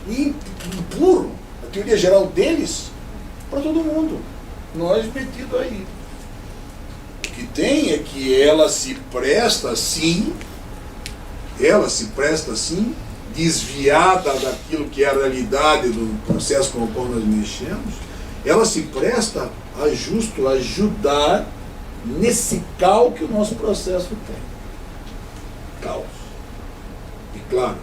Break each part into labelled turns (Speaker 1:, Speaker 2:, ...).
Speaker 1: E impuro a teoria geral deles para todo mundo, nós metidos aí. O que tem é que ela se presta assim, desviada daquilo que é a realidade do processo com o qual nós mexemos, ela se presta a justo ajudar nesse caos que o nosso processo tem. Caos. E claro,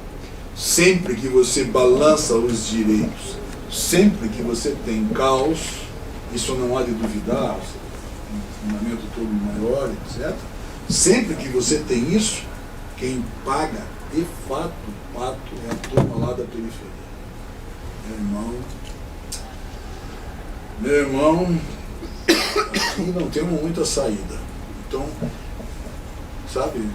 Speaker 1: sempre que você balança os direitos, sempre que você tem caos, isso não há de duvidar, um fundamento todo maior, etc. Sempre que você tem isso, quem paga de fato o pato é a turma lá da periferia. Meu irmão, aqui não temos muita saída. Então, sabe,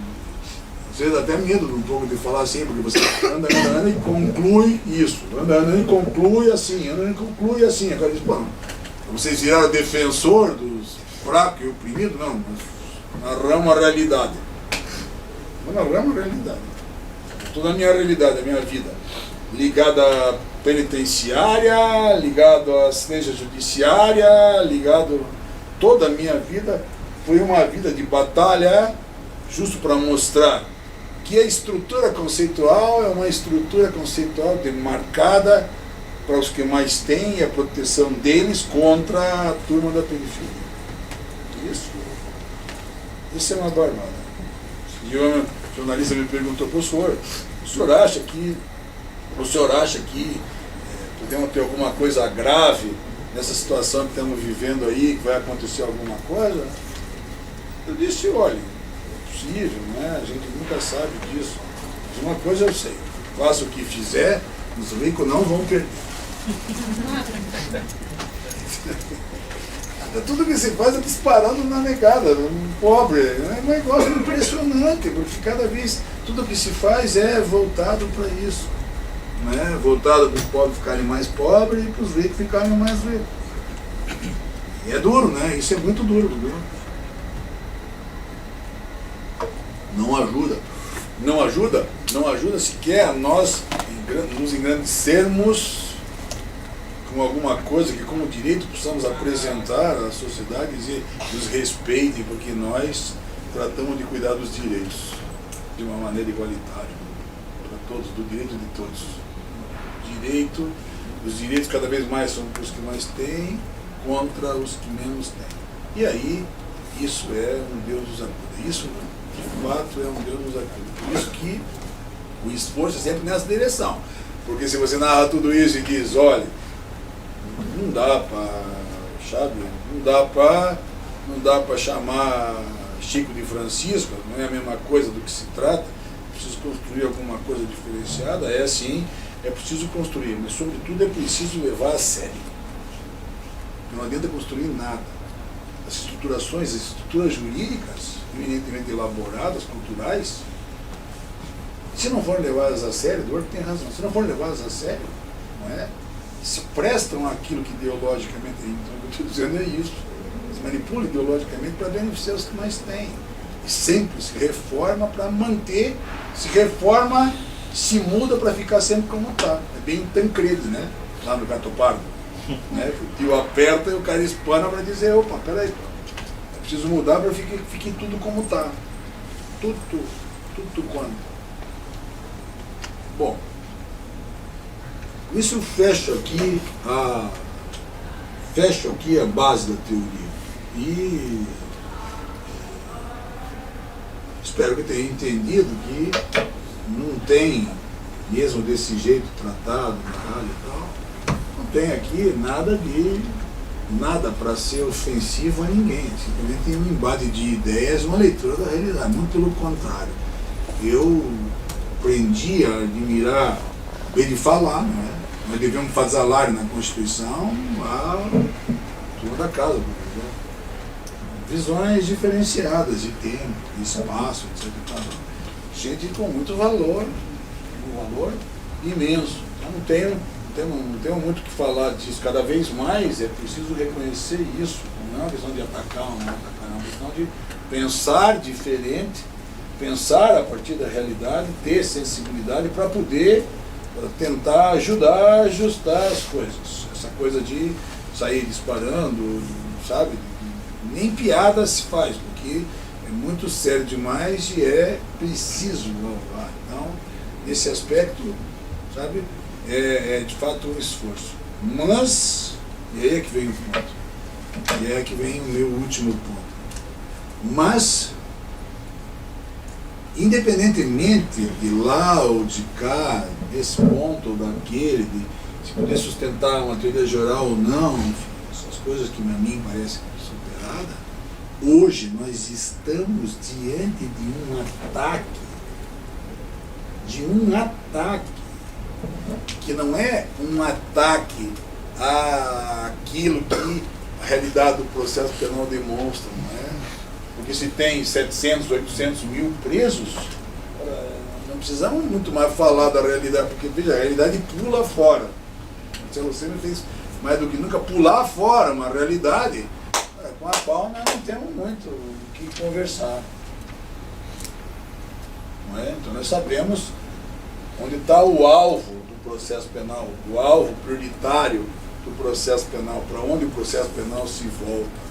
Speaker 1: às vezes até medo um pouco de falar assim, porque você anda e conclui isso, anda e conclui assim, Agora diz, bom, vocês viraram defensor dos fracos e oprimidos? Não, mas narramos a realidade. Narramos a realidade. Toda a minha realidade, a minha vida, ligada à penitenciária, ligado à assistência judiciária, toda a minha vida foi uma vida de batalha, justo para mostrar que a estrutura conceitual é uma estrutura conceitual demarcada para os que mais têm, a proteção deles contra a turma da periferia. Isso é uma barbada. E o jornalista me perguntou, o senhor acha que podemos ter alguma coisa grave nessa situação que estamos vivendo aí, que vai acontecer alguma coisa? Eu disse, olha, é possível, né? A gente nunca sabe disso. Mas uma coisa eu sei, faça o que fizer, os ricos não vão perder. Tudo que se faz é disparando na negada, um pobre. É um negócio impressionante, porque cada vez tudo que se faz é voltado para isso. Né? Voltado para os pobres ficarem mais pobres e para os ricos ficarem mais ricos. E é duro, né? Isso é muito duro, viu? Não ajuda sequer a nós nos engrandecermos com alguma coisa que como direito possamos apresentar à sociedade e dizer, nos respeitem, porque nós tratamos de cuidar dos direitos de uma maneira igualitária, para todos, do direito de todos. Os direitos cada vez mais são para os que mais têm, contra os que menos têm. E aí, isso é um Deus nos acuda. Isso, de fato, é um Deus nos acuda. Por isso que o esforço é sempre nessa direção. Porque se você narra tudo isso e diz, olha, não dá para chamar Chico de Francisco, não é a mesma coisa do que se trata, preciso construir alguma coisa diferenciada, é assim, é preciso construir, mas sobretudo é preciso levar a sério. Não adianta construir nada. As estruturas jurídicas, eminentemente elaboradas, culturais, se não forem levadas a sério, o Eduardo tem razão, se não forem levadas a sério, não é? Se prestam àquilo que ideologicamente, então o que eu estou dizendo é isso, se manipulam ideologicamente para beneficiar os que mais têm. E sempre se reforma para manter, se reforma, se muda para ficar sempre como está. É bem Tancredi, né? Lá no Gato Pardo. Né? O tio aperta e o cara espana para dizer, opa, peraí, é preciso mudar para que fique tudo como está. Tudo quanto. Bom, isso eu fecho aqui a base da teoria. E espero que tenha entendido que não tem, mesmo desse jeito tratado na rádio e tal, não tem aqui nada para ser ofensivo a ninguém. Simplesmente tem um embate de ideias, uma leitura da realidade, muito pelo contrário. Eu aprendi a admirar, bem de falar, não é? Nós devemos fazer alarde na Constituição a turma da casa, por exemplo. Visões diferenciadas de tempo, de espaço, etc. Gente com muito valor, um valor imenso. Então não tenho muito o que falar disso. Cada vez mais é preciso reconhecer isso. Não é uma questão de atacar ou não atacar, é uma questão de pensar diferente, pensar a partir da realidade, ter sensibilidade para poder tentar ajudar a ajustar as coisas. Essa coisa de sair disparando, sabe? Nem piada se faz, porque é muito sério demais e é preciso louvar. Então, nesse aspecto, sabe, é de fato um esforço. Mas, e aí é que vem o ponto, e aí é que vem o meu último ponto. Mas, independentemente de lá ou de cá, desse ponto ou daquele, de se poder sustentar uma teoria geral ou não, enfim, essas coisas que a mim parecem superadas, hoje nós estamos diante de um ataque, que não é um ataque àquilo que a realidade do processo penal demonstra, não é? Porque se tem 700, 800 mil presos, não precisamos muito mais falar da realidade, porque veja, a realidade pula fora. Você me fez mais do que nunca pular fora uma realidade com a qual nós não temos muito o que conversar. Não é? Então nós sabemos onde está o alvo do processo penal, o alvo prioritário do processo penal, para onde o processo penal se volta.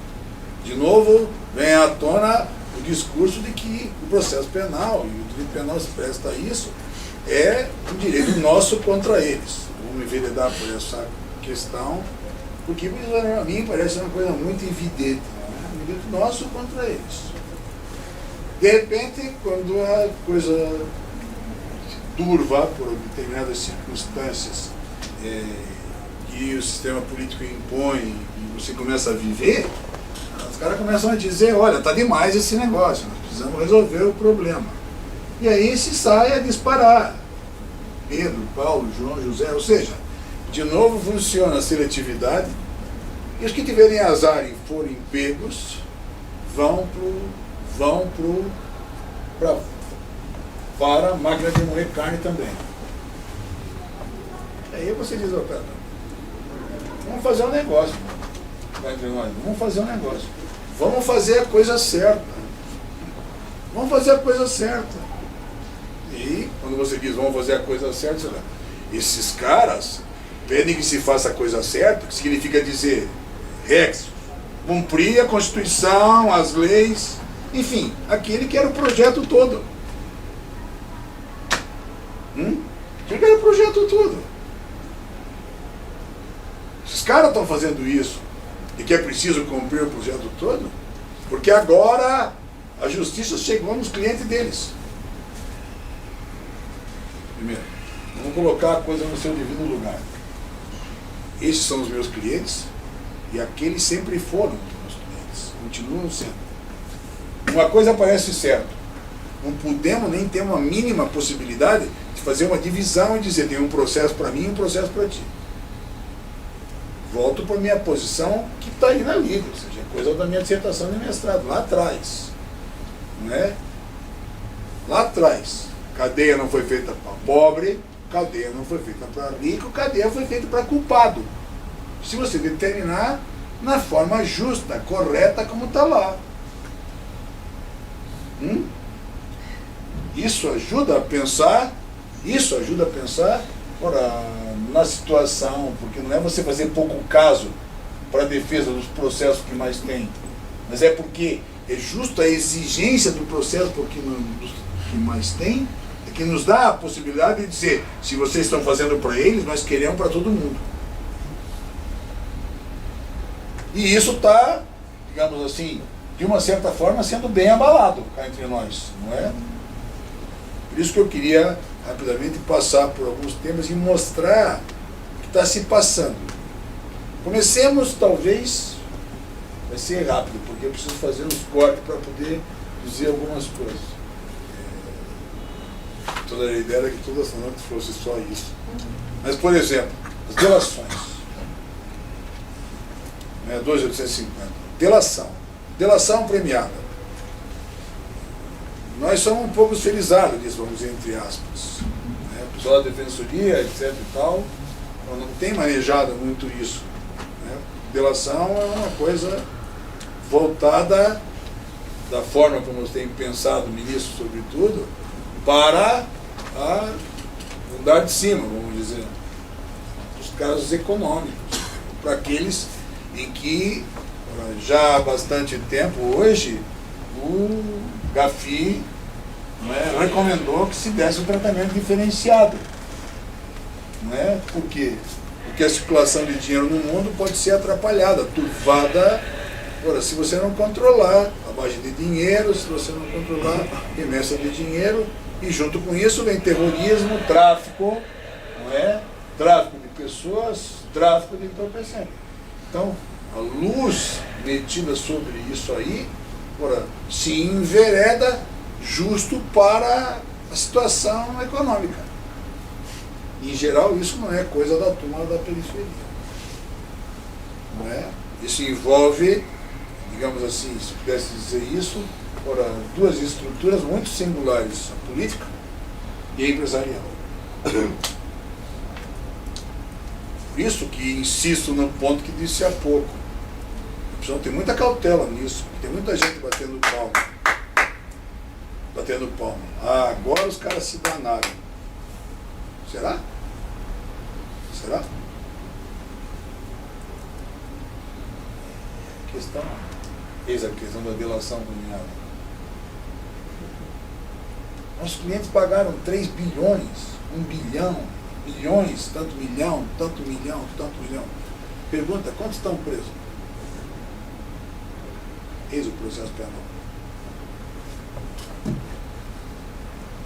Speaker 1: De novo, vem à tona o discurso de que o processo penal, e o direito penal se presta a isso, é um direito nosso contra eles. Vamos enveredar por essa questão, porque a mim parece uma coisa muito evidente, né? Um direito nosso contra eles. De repente, quando a coisa se turva por determinadas circunstâncias que o sistema político impõe e você começa a viver, os caras começam a dizer, olha, está demais esse negócio, nós precisamos resolver o problema. E aí se sai a disparar. Pedro, Paulo, João, José, ou seja, de novo funciona a seletividade, e os que tiverem azar e forem pegos para a máquina de moer carne também. Aí você diz, pera, vamos fazer um negócio. Vamos fazer um negócio. Vamos fazer a coisa certa. Vamos fazer a coisa certa. E quando você diz vamos fazer a coisa certa, você esses caras pedem que se faça a coisa certa, que significa dizer rex, cumprir a Constituição, as leis, enfim, aquele que era o projeto todo. Aquele que era o projeto todo. Esses caras estão fazendo isso e que é preciso cumprir o projeto todo, porque agora a justiça chegou nos clientes deles. Primeiro, vamos colocar a coisa no seu devido lugar. Esses são os meus clientes e aqueles sempre foram os meus clientes, continuam sendo. Uma coisa parece certa, não podemos nem ter uma mínima possibilidade de fazer uma divisão e dizer tem um processo para mim e um processo para ti. Volto para a minha posição que está aí na Liga, ou seja, é coisa da minha dissertação de mestrado, lá atrás. Não é? Lá atrás. Cadeia não foi feita para pobre, cadeia não foi feita para rico, cadeia foi feita para culpado. Se você determinar na forma justa, correta, como está lá. Isso ajuda a pensar, na situação, porque não é você fazer pouco caso para a defesa dos processos que mais tem, mas é porque é justo a exigência do processo porque dos que mais tem, é que nos dá a possibilidade de dizer, se vocês estão fazendo para eles, nós queremos para todo mundo. E isso está, digamos assim, de uma certa forma sendo bem abalado cá entre nós, não é? Por isso que eu queria rapidamente passar por alguns temas e mostrar o que está se passando. Comecemos, talvez, vai ser rápido, porque eu preciso fazer uns cortes para poder dizer algumas coisas. Toda a ideia era que toda essa noite fosse só isso. Mas, por exemplo, as delações. 2.850. Delação premiada. Nós somos um pouco felizados disso, vamos dizer, entre aspas. O pessoal da defensoria, etc e tal, não tem manejado muito isso. Delação é uma coisa voltada da forma como tem pensado o ministro sobre tudo, para andar de cima, vamos dizer, os casos econômicos, para aqueles em que já há bastante tempo hoje o Gafi, não é, recomendou que se desse um tratamento diferenciado. Não é? Por quê? Porque a circulação de dinheiro no mundo pode ser atrapalhada, turvada. Ora, se você não controlar a base de dinheiro, se você não controlar a remessa de dinheiro, e junto com isso vem terrorismo, tráfico, não é? Tráfico de pessoas, tráfico de entorpecentes. Então, a luz metida sobre isso aí, ora, se envereda justo para a situação econômica. Em geral, isso não é coisa da turma da periferia. Não é? Isso envolve, digamos assim, se pudesse dizer isso, ora, duas estruturas muito singulares, a política e a empresarial. Por isso que insisto no ponto que disse há pouco. Precisamos ter muita cautela nisso, porque tem muita gente batendo palma. Batendo palma. Ah, agora os caras se danaram. Será? Será? Eis a questão da delação premiada. Nossos clientes pagaram 3 bilhões, 1 bilhão, milhões, tanto milhão, tanto milhão, tanto milhão. Pergunta, quantos estão presos? Eis o processo penal.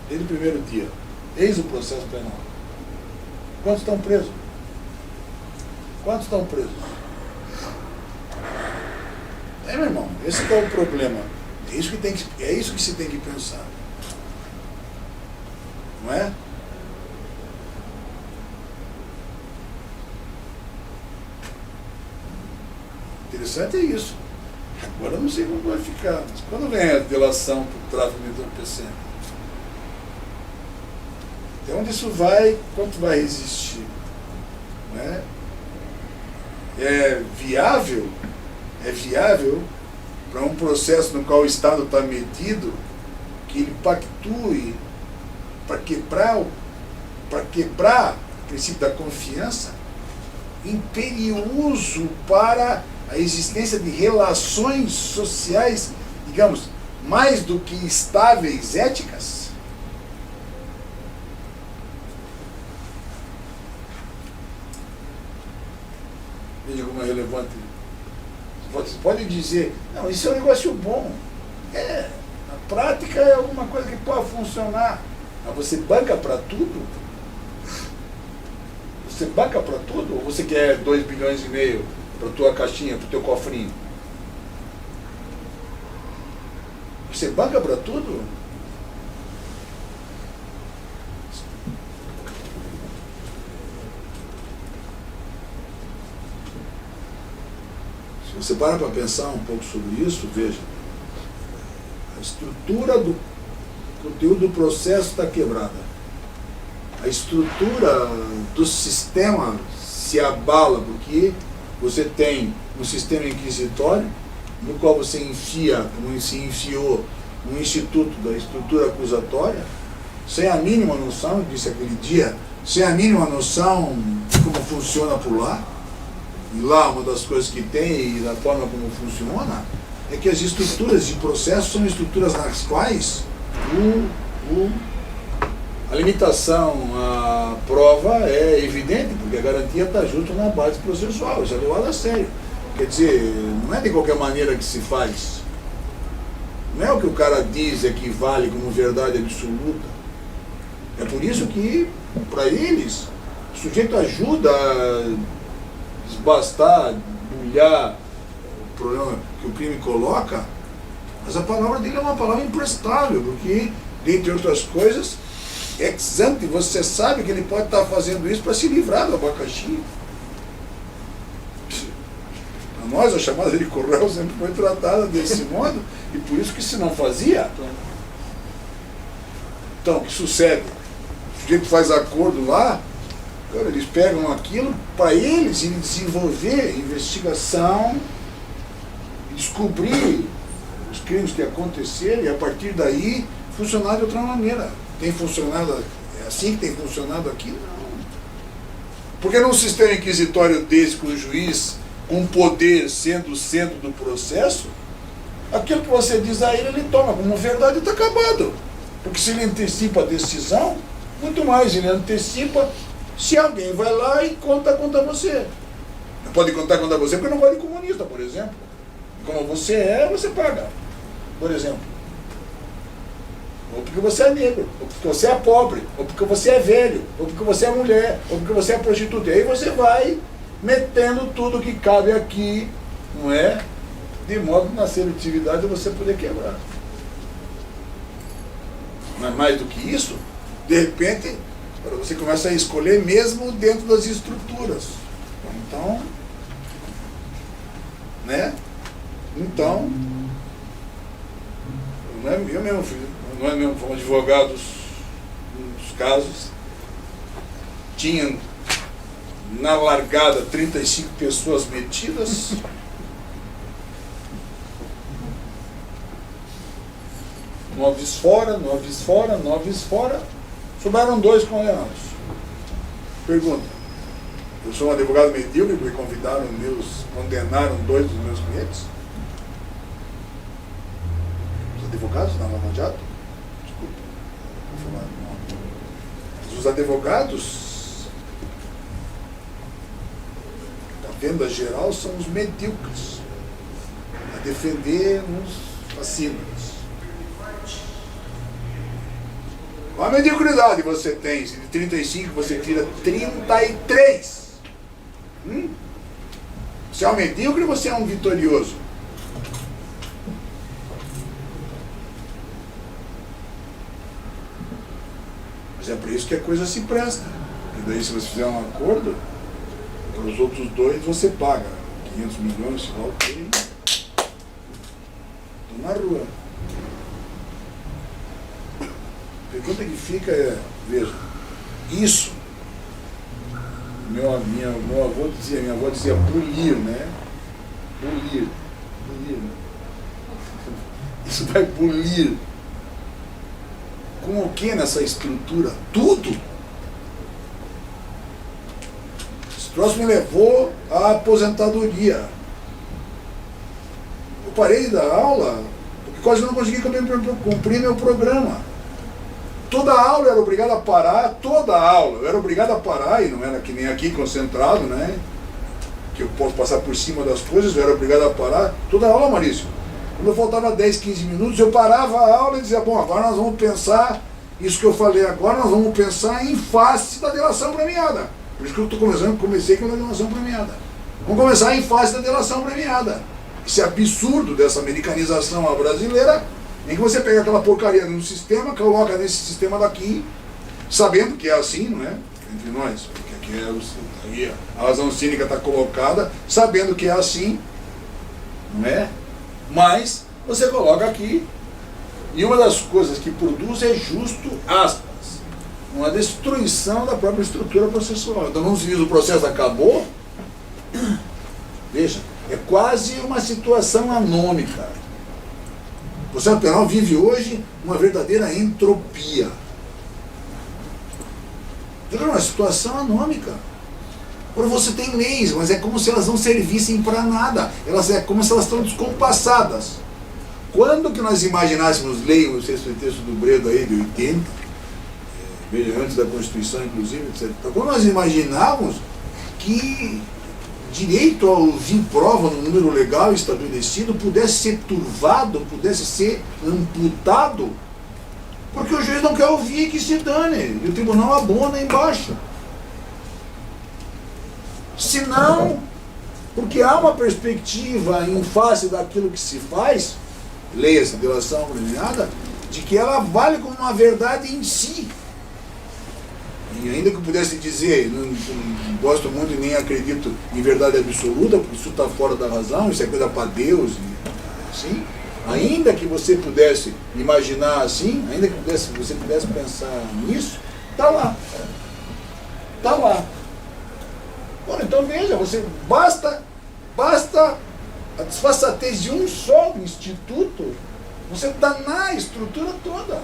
Speaker 1: Desde o primeiro dia. Eis o processo penal. Quantos estão presos? Quantos estão presos? Meu irmão, esse que é o problema. É isso que se tem que pensar. Não é? Interessante é isso. Agora eu não sei como vai ficar. Mas quando vem a delação por tráfico de entorpecente? Até onde isso vai, quanto vai resistir? Não é? É viável para um processo no qual o Estado está metido, que ele pactue para quebrar o princípio da confiança, imperioso para a existência de relações sociais, digamos, mais do que estáveis, éticas? Veja como é relevante. Você pode dizer, não, isso é um negócio bom. Na prática é alguma coisa que pode funcionar. Mas você banca para tudo? Você banca para tudo? Ou você quer 2,5 bilhões para tua caixinha, para o teu cofrinho? Você banca para tudo? Se você para pensar um pouco sobre isso, veja, a estrutura do conteúdo do processo está quebrada. A estrutura do sistema se abala, porque você tem um sistema inquisitório, no qual você enfia, como se enfiou, um instituto da estrutura acusatória, sem a mínima noção, disse aquele dia, sem a mínima noção de como funciona por lá. E lá uma das coisas que tem e da forma como funciona é que as estruturas de processo são estruturas nas quais a limitação à prova é evidente, porque a garantia está junto na base processual, isso é levado a sério. Quer dizer, não é de qualquer maneira que se faz. Não é o que o cara diz é que vale como verdade absoluta. É por isso que, para eles, o sujeito ajuda a desbastar, bulhar o problema que o crime coloca, mas a palavra dele é uma palavra imprestável, porque, dentre outras coisas, ex ante, você sabe que ele pode estar fazendo isso para se livrar do abacaxi. Para nós, a chamada de Correio sempre foi tratada desse modo, e por isso que se não fazia. Então, o que sucede? O sujeito faz acordo lá, cara, eles pegam aquilo para eles desenvolver investigação, descobrir os crimes que aconteceram, e a partir daí funcionar de outra maneira. Tem funcionado, é assim que tem funcionado aqui? Não. Porque num sistema inquisitório desse, com o juiz com poder sendo o centro do processo, aquilo que você diz a ele toma como verdade e está acabado. Porque se ele antecipa a decisão, muito mais, ele antecipa se alguém vai lá e conta contra você. Não pode contar contra você porque não gosta de comunista, por exemplo. Como você é, você paga, por exemplo. Ou porque você é negro, ou porque você é pobre, ou porque você é velho, ou porque você é mulher, ou porque você é prostituta. E aí você vai metendo tudo que cabe aqui, não é? De modo que na seletividade você poder quebrar. Mas mais do que isso, de repente, você começa a escolher mesmo dentro das estruturas. Então, né? Então, não é eu mesmo, filho. Nós mesmo fomos advogados nos casos, tinham na largada 35 pessoas metidas, noves fora, sobraram 2 condenados. Pergunta, eu sou um advogado medíocre porque condenaram 2 dos meus clientes? Os advogados na Lava Jato? Os advogados, a venda geral, são os medíocres a defender os assassinos. Qual a mediocridade você tem? Se de 35 você tira 33. Você é um medíocre ou você é um vitorioso? É por isso que a coisa se presta. E daí, se você fizer um acordo, para os outros 2 você paga 500 milhões, se lá o que. Estou na rua. A pergunta que fica é, veja, isso, minha avó dizia bulir, né? Bulir. Né? Isso vai bulir. Com o que nessa estrutura? Tudo. Esse troço me levou à aposentadoria. Eu parei da aula porque quase não consegui cumprir meu programa. Toda aula eu era obrigado a parar, e não era que nem aqui concentrado, né? Que eu posso passar por cima das coisas, eu era obrigado a parar. Toda aula, Maurício. Quando faltava 10, 15 minutos, eu parava a aula e dizia, bom, agora nós vamos pensar, isso que eu falei agora, nós vamos pensar em face da delação premiada. Por isso que eu comecei com a delação premiada. Vamos começar em face da delação premiada. Esse absurdo dessa americanização à brasileira, em que você pega aquela porcaria no sistema, coloca nesse sistema daqui, sabendo que é assim, não é? Entre nós, porque aqui a razão cínica está colocada, sabendo que é assim, não é? Mas você coloca aqui, e uma das coisas que produz é justo, aspas, uma destruição da própria estrutura processual. Então, vamos dizer, o processo acabou, veja, é quase uma situação anômica. O processo penal vive hoje uma verdadeira entropia. É uma situação anômica. Agora você tem leis, mas é como se elas não servissem para nada. É como se elas estão descompassadas. Quando que nós imaginássemos lei, não sei se o texto do Bredo aí, de 80, veja, antes da Constituição, inclusive, etc. Quando nós imaginávamos que direito ao ouvir prova no número legal estabelecido pudesse ser turvado, pudesse ser amputado, porque o juiz não quer ouvir, que se dane, e o tribunal abona embaixo. Se não, porque há uma perspectiva em face daquilo que se faz, leia-se delação premiada, de que ela vale como uma verdade em si. E ainda que eu pudesse dizer, não gosto muito e nem acredito em verdade absoluta, porque isso está fora da razão, isso é coisa para Deus, e assim, ainda que você pudesse imaginar assim, ainda que você pudesse pensar nisso, está lá. Está lá. Bom, então veja, basta A desfaçatez de um só instituto, você dá na estrutura toda.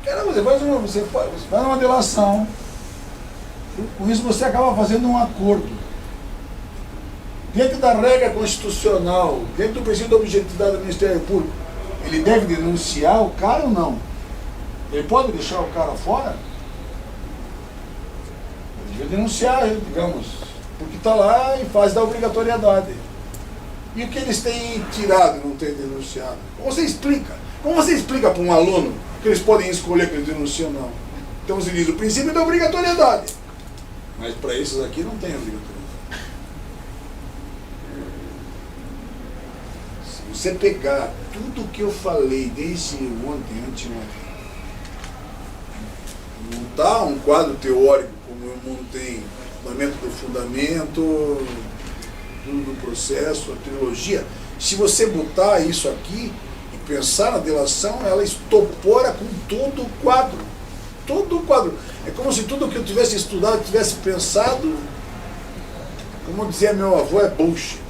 Speaker 1: Caramba, você faz uma delação. Com isso você acaba fazendo um acordo. Dentro da regra constitucional, dentro do princípio da objetividade do Ministério Público, ele deve denunciar o cara ou não? Ele pode deixar o cara fora? Ele deve denunciar, digamos, porque está lá em fase da obrigatoriedade. E o que eles têm tirado e não têm denunciado? Como você explica? Como você explica para um aluno que eles podem escolher que eles denunciam ou não? Então você diz o princípio da obrigatoriedade. Mas para esses aqui não tem obrigatoriedade. Se você pegar tudo que eu falei desde ontem, anteontem, montar um quadro teórico como eu montei, fundamento do fundamento, tudo do processo, a trilogia, se você botar isso aqui e pensar na delação, ela estopora com todo o quadro. Todo o quadro. É como se tudo que eu tivesse estudado, eu tivesse pensado, como dizia meu avô, é bullshit.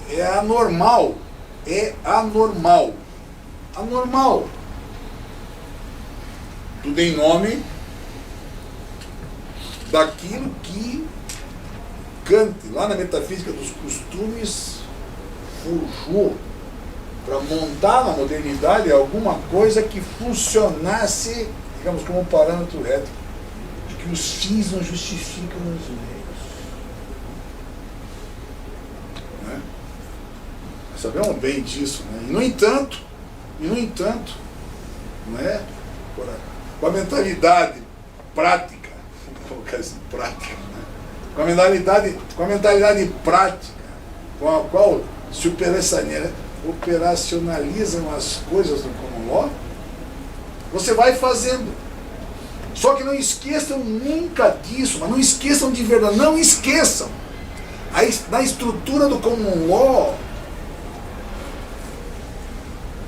Speaker 1: É anormal. É anormal. Anormal. Tudo em nome daquilo que Kant, lá na Metafísica dos Costumes, forjou para montar na modernidade alguma coisa que funcionasse, digamos, como parâmetro ético, de que os fins não justificam os meios. Né? Sabemos bem disso, né? E no entanto, não é? Com a mentalidade prática, vou colocar assim, prática, né? com a mentalidade prática, com a qual se operacionalizam as coisas no common law, você vai fazendo. Só que não esqueçam nunca disso, mas não esqueçam de verdade, não esqueçam. Na estrutura do common law,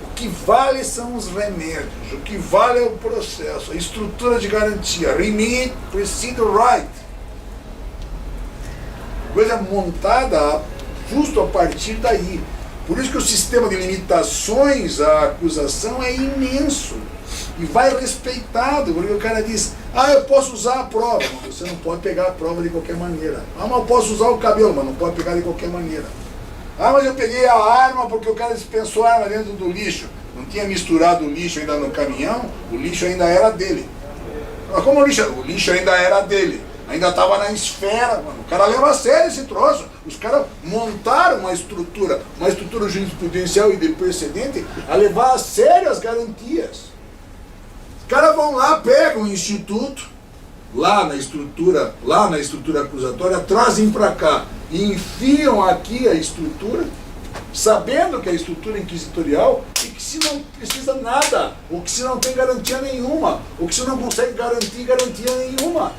Speaker 1: o que vale são os remédios, o que vale é o processo, a estrutura de garantia, remit, procedure right. Coisa montada justo a partir daí. Por isso que o sistema de limitações à acusação é imenso. E vai respeitado, porque o cara diz, eu posso usar a prova. Mas você não pode pegar a prova de qualquer maneira. Mas eu posso usar o cabelo, mas não pode pegar de qualquer maneira. Mas eu peguei a arma porque o cara dispensou a arma dentro do lixo. Não tinha misturado o lixo ainda no caminhão, o lixo ainda era dele. Mas como o lixo ainda era dele? Ainda estava na esfera, mano. O cara leva a sério esse troço. Os caras montaram uma estrutura jurisprudencial e de precedente a levar a sério as garantias. Os caras vão lá, pegam o instituto, lá na estrutura acusatória, trazem para cá e enfiam aqui a estrutura, sabendo que é a estrutura inquisitorial e que se não precisa nada, ou que se não tem garantia nenhuma, ou que se não consegue garantir garantia nenhuma.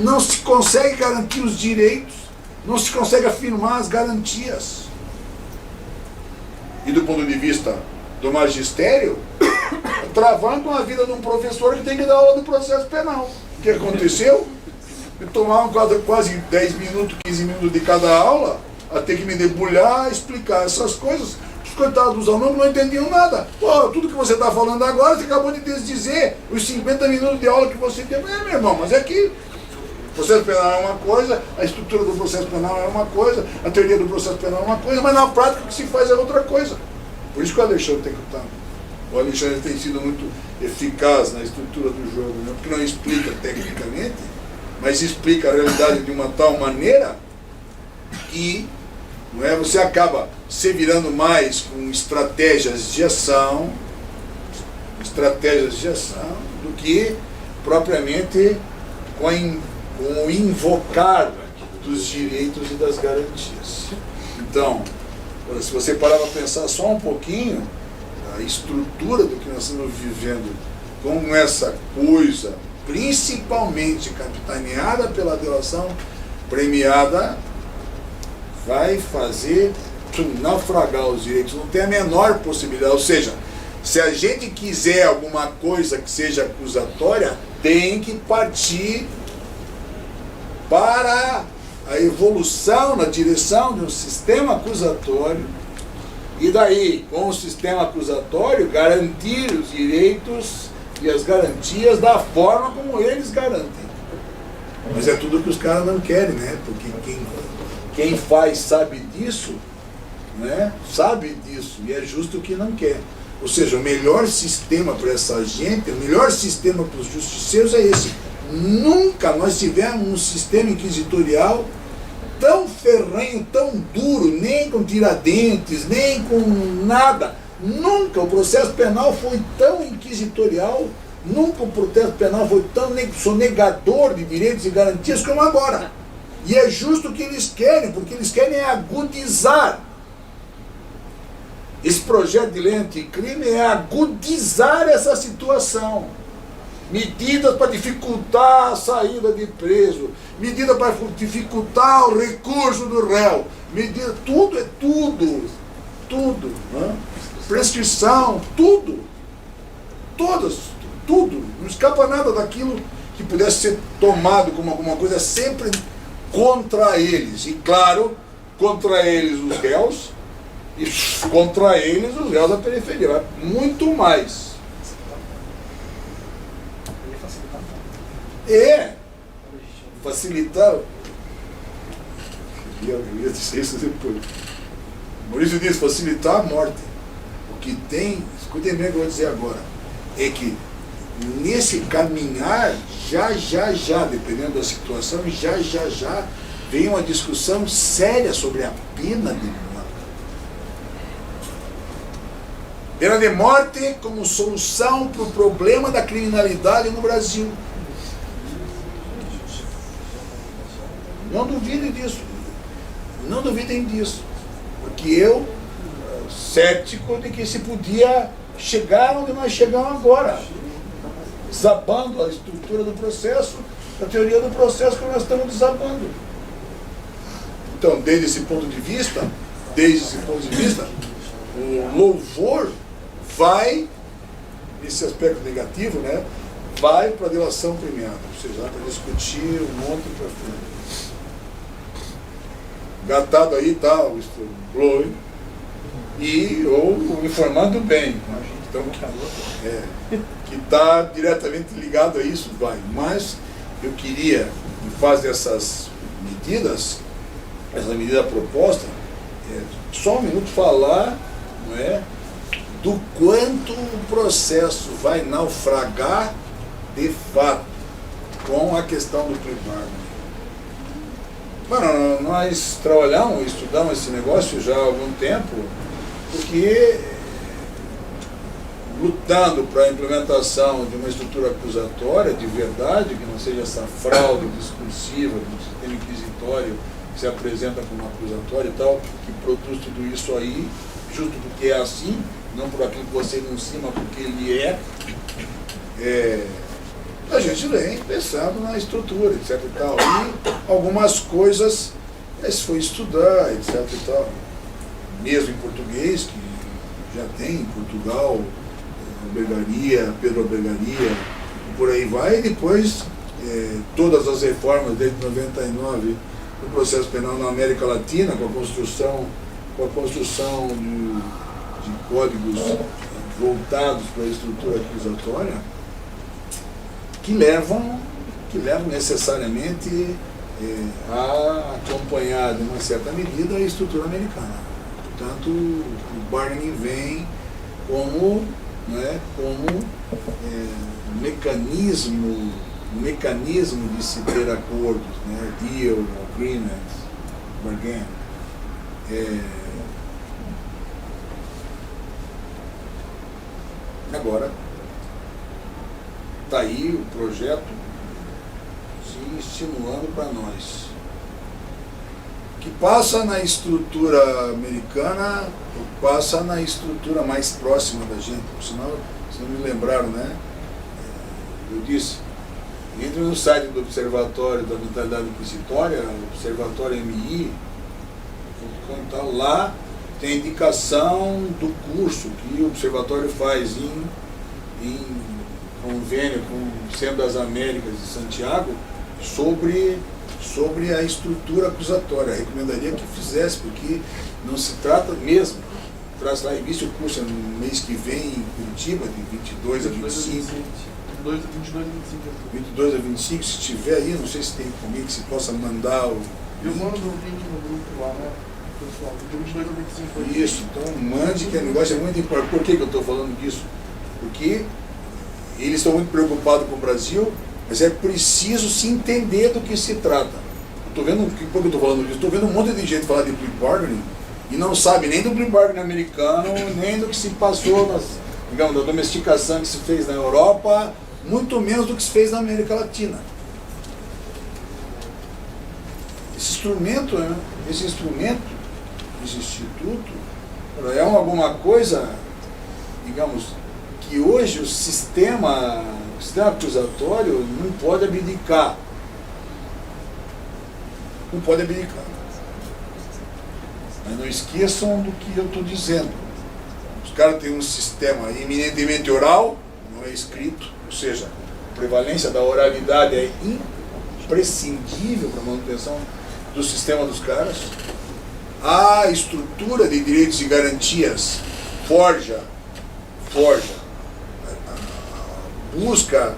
Speaker 1: Não se consegue garantir os direitos, não se consegue afirmar as garantias. E do ponto de vista do magistério, travando a vida de um professor que tem que dar aula do processo penal. O que aconteceu? Eu tomava quase 10 minutos, 15 minutos de cada aula, a ter que me debulhar, explicar essas coisas. Os coitados dos alunos não entendiam nada. Tudo que você está falando agora, você acabou de desdizer os 50 minutos de aula que você teve. Meu irmão, mas é que o processo penal é uma coisa, a estrutura do processo penal é uma coisa, a teoria do processo penal é uma coisa, mas na prática o que se faz é outra coisa. Por isso que o Alexandre tem que estar. O Alexandre tem sido muito eficaz na estrutura do jogo, né? Porque não explica tecnicamente, mas explica a realidade de uma tal maneira que você acaba se virando mais com estratégias de ação do que propriamente com o invocar dos direitos e das garantias. Então, se você parar para pensar só um pouquinho, a estrutura do que nós estamos vivendo com essa coisa, principalmente capitaneada pela delação premiada, vai fazer naufragar os direitos, não tem a menor possibilidade. Ou seja, Se a gente quiser alguma coisa que seja acusatória, tem que partir para a evolução na direção de um sistema acusatório, e daí, com o sistema acusatório, garantir os direitos e as garantias da forma como eles garantem. Mas é tudo que os caras não querem, né? Porque quem faz sabe disso, né? Sabe disso, e é justo que não quer. Ou seja, o melhor sistema para essa gente, o melhor sistema para os justiceiros é esse. Nunca nós tivemos um sistema inquisitorial tão ferrenho, tão duro, nem com Tiradentes, nem com nada. Nunca o processo penal foi tão inquisitorial, nunca o processo penal foi tão sonegador de direitos e garantias como agora. E é justo o que eles querem, porque eles querem agudizar. Esse projeto de lei anticrime é agudizar essa situação. Medidas para dificultar a saída de preso, medidas para dificultar o recurso do réu, medida, tudo é tudo, né? Prescrição, tudo, todas, tudo, não escapa nada daquilo que pudesse ser tomado como alguma coisa, sempre contra eles, e claro, contra eles os réus, e contra eles os réus da periferia, muito mais. Facilitar. Eu ia dizer isso depois. Maurício diz, facilitar a morte. O que tem, escutem bem o que eu vou dizer agora, é que nesse caminhar, já, dependendo da situação, já, vem uma discussão séria sobre a pena de morte. Pena de morte como solução para o problema da criminalidade no Brasil. Não duvidem disso. Não duvidem disso. Porque eu, cético de que se podia chegar onde nós chegamos agora. Desabando a estrutura do processo, a teoria do processo que nós estamos desabando. Então, desde esse ponto de vista, o louvor vai, nesse aspecto negativo, né, vai para a delação premiada, ou seja, para discutir um monte para frente. Gatado aí está o whistleblowing ou informando bem. Então, que está diretamente ligado a isso, vai. Mas eu queria, em face dessas medidas, essa medida proposta, só um minuto falar, não é, do quanto o processo vai naufragar de fato com a questão do plea bargaining. Mano, nós trabalhamos, estudamos esse negócio já há algum tempo, porque lutando para a implementação de uma estrutura acusatória de verdade, que não seja essa fraude discursiva do sistema inquisitório que se apresenta como acusatório e tal, que produz tudo isso aí, justo porque é assim, não por aquilo que você enuncia, mas porque ele a gente vem pensando na estrutura, etc e tal, e algumas coisas se foi estudar, etc e tal, mesmo em português, que já tem em Portugal, Albergaria, Pedro Albergaria, por aí vai, e depois todas as reformas desde 99 do processo penal na América Latina, com a construção de códigos voltados para a estrutura acusatória, que levam necessariamente a acompanhar, de uma certa medida, a estrutura americana. Portanto, o bargaining vem como mecanismo de se ter acordos, né? Deal, agreement, bargain. Agora, está aí o projeto se insinuando para nós, que passa na estrutura americana ou passa na estrutura mais próxima da gente. Senão, se não me lembraram, né? Eu disse, entre no site do Observatório da Mentalidade Inquisitória, Observatório MI, lá tem indicação do curso que o Observatório faz em convênio com o Centro das Américas de Santiago sobre a estrutura acusatória. Eu recomendaria que fizesse, porque não se trata mesmo. Traz lá, revista o curso no mês que vem em Curitiba, de 22 a 25. 22 a 25, se tiver aí, não sei se tem comigo, que se possa mandar o...
Speaker 2: Eu mando o link no grupo lá, né, pessoal, de 22 a 25.
Speaker 1: Isso, então mande, que o negócio é muito importante. Por que eu estou falando disso? Porque eles estão muito preocupados com o Brasil, mas é preciso se entender do que se trata. Estou vendo, por que eu estou falando disso? Estou vendo um monte de gente falar de plea bargaining e não sabe nem do plea bargaining americano, nem do que se passou, digamos, da domesticação que se fez na Europa, muito menos do que se fez na América Latina. Esse instrumento, esse instituto, é alguma coisa, digamos, que hoje o sistema acusatório não pode abdicar. Não pode abdicar. Mas não esqueçam do que eu estou dizendo. Os caras têm um sistema eminentemente oral, não é escrito, ou seja, a prevalência da oralidade é imprescindível para a manutenção do sistema dos caras. A estrutura de direitos e garantias forja, busca,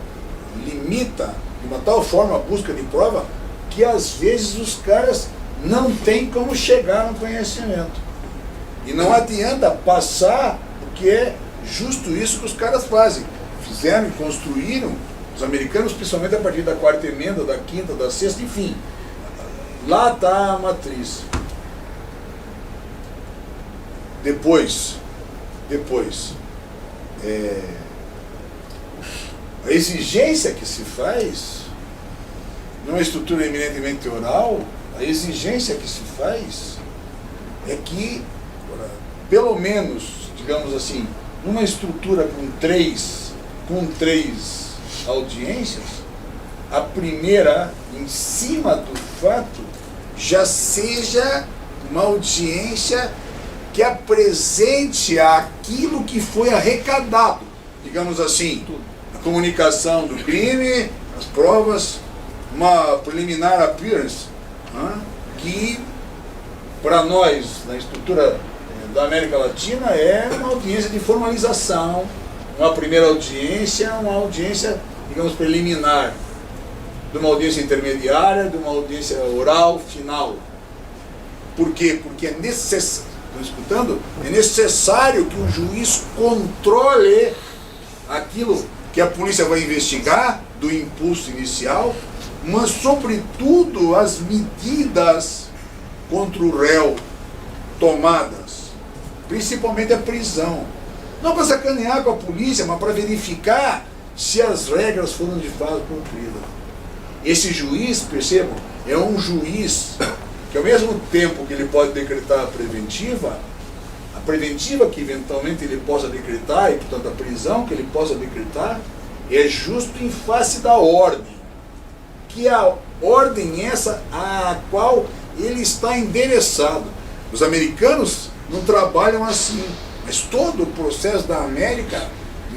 Speaker 1: limita de uma tal forma a busca de prova que às vezes os caras não têm como chegar no conhecimento. E não adianta passar, porque é justo isso que os caras fazem. Fizeram e construíram, os americanos, principalmente a partir da quarta emenda, da quinta, da sexta, enfim. Lá está a matriz. Depois, a exigência que se faz, numa estrutura eminentemente oral, a exigência que se faz é que, pelo menos, digamos assim, numa estrutura com três audiências, a primeira, em cima do fato, já seja uma audiência que apresente aquilo que foi arrecadado, digamos assim, a comunicação do crime, as provas, uma preliminar appearance, que para nós, na estrutura da América Latina, é uma audiência de formalização, uma primeira audiência, uma audiência, digamos, preliminar, de uma audiência intermediária, de uma audiência oral final. Por quê? Porque é necessário, estão escutando? É necessário que o juiz controle aquilo que a polícia vai investigar, do impulso inicial, mas sobretudo as medidas contra o réu tomadas, principalmente a prisão. Não para sacanear com a polícia, mas para verificar se as regras foram de fato cumpridas. Esse juiz, percebam, é um juiz que ao mesmo tempo que ele pode decretar a preventiva que eventualmente ele possa decretar, e portanto a prisão que ele possa decretar, é justo em face da ordem. Que é a ordem essa a qual ele está endereçado. Os americanos não trabalham assim, mas todo o processo da América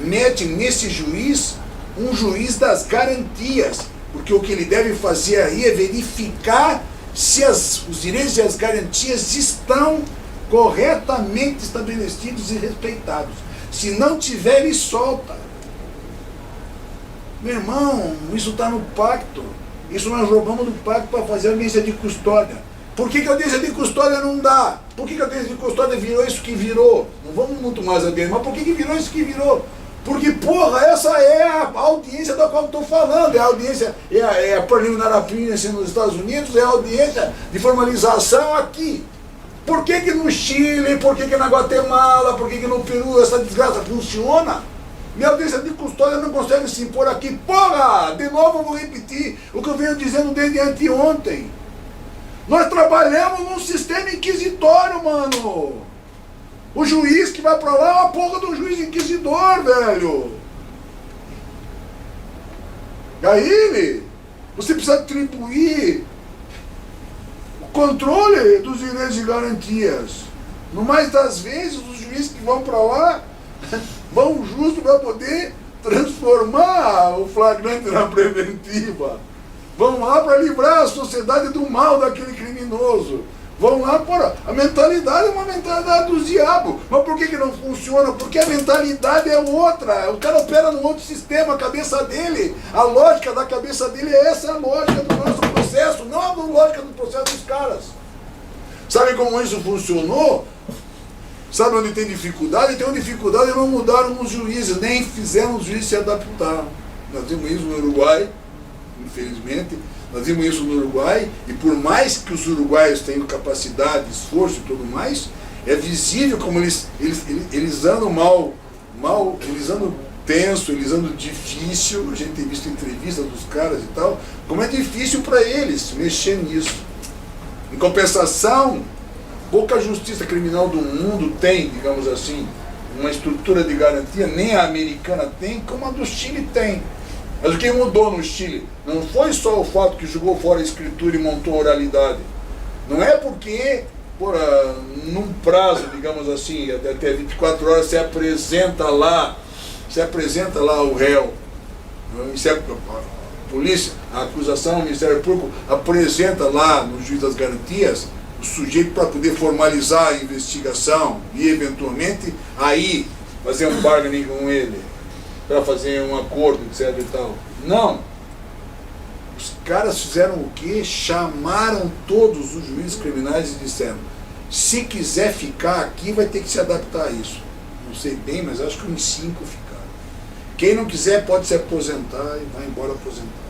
Speaker 1: mete nesse juiz um juiz das garantias, porque o que ele deve fazer aí é verificar se os direitos e as garantias estão corretamente estabelecidos e respeitados. Se não tiver, ele solta. Meu irmão, isso está no pacto. Isso nós roubamos do pacto para fazer a audiência de custódia. Por que a audiência de custódia não dá? Por que a audiência de custódia virou isso que virou? Não vamos muito mais adiante, mas por que virou isso que virou? Porque, porra, essa é a audiência da qual eu estou falando. É a audiência, é a preliminar appearance nos Estados Unidos, é a audiência de formalização aqui. Por que no Chile, por que na Guatemala, por que no Peru essa desgraça funciona? Minha audiência de custódia não consegue se impor aqui. Porra! De novo eu vou repetir o que eu venho dizendo desde anteontem. Nós trabalhamos num sistema inquisitório, mano. O juiz que vai pra lá é uma porra do juiz inquisidor, velho. E aí, você precisa atribuir o controle dos direitos e garantias No mais das vezes, os juízes que vão para lá vão justo para poder transformar o flagrante na preventiva. Vão lá para livrar a sociedade do mal daquele criminoso. Vão lá para... A mentalidade é uma mentalidade dos diabos. Mas por que não funciona? Porque a mentalidade é outra. O cara opera num outro sistema, a cabeça dele, a lógica da cabeça dele é essa, a lógica do nosso processo, não a lógica do processo dos caras. Sabe como isso funcionou? Sabe onde tem dificuldade? Tem uma dificuldade e não mudaram os juízes, nem fizeram os juízes se adaptar. Nós vimos isso no Uruguai, infelizmente. Nós vimos isso no Uruguai, e por mais que os uruguaios tenham capacidade, esforço e tudo mais, é visível como eles andam eles andam tenso, eles andam difícil. A gente tem visto entrevistas dos caras e tal, como é difícil para eles mexer nisso. Em compensação, pouca justiça criminal do mundo tem, digamos assim, uma estrutura de garantia, nem a americana tem, como a do Chile tem. Mas o que mudou no Chile não foi só o fato que jogou fora a escritura e montou a oralidade. Não é porque, num prazo, digamos assim, até 24 horas, se apresenta lá o réu. A polícia, a acusação, o Ministério Público apresenta lá no juiz das garantias o sujeito para poder formalizar a investigação e, eventualmente, aí fazer um bargaining com ele, para fazer um acordo, etc e tal. Não. Os caras fizeram o quê? Chamaram todos os juízes criminais e disseram: se quiser ficar aqui, vai ter que se adaptar a isso. Não sei bem, mas acho que uns 5 ficaram. Quem não quiser pode se aposentar e vai embora aposentar.